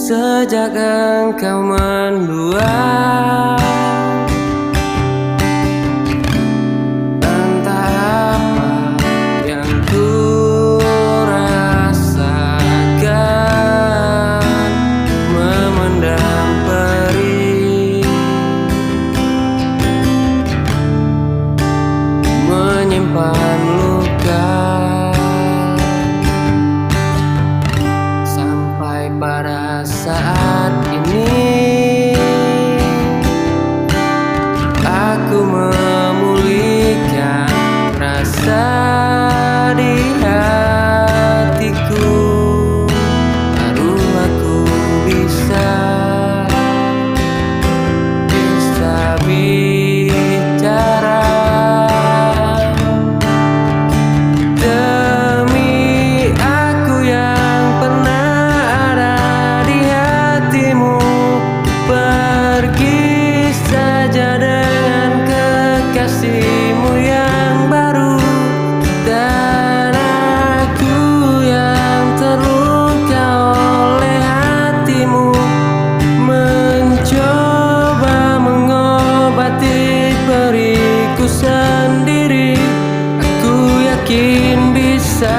Sejak engkau mendua, entah apa yang ku rasakan, memendam perih, menyimpan luka, sampai pada saat ini aku memulihkan rasa di hatiku. Baru aku bisa bicara demi aku yang pernah ada di hatimu. Pergi saja dengan kekasihmu yang baru, dan aku yang terluka oleh hatimu, mencoba mengobati periku sendiri. Aku yakin bisa,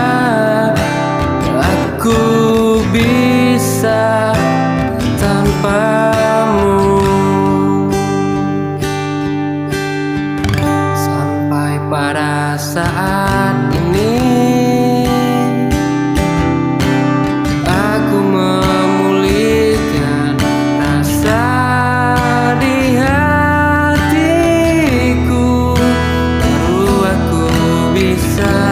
aku bisa tanpamu. Sampai pada saat ini aku memulihkan rasa di hatiku. Baru aku bisa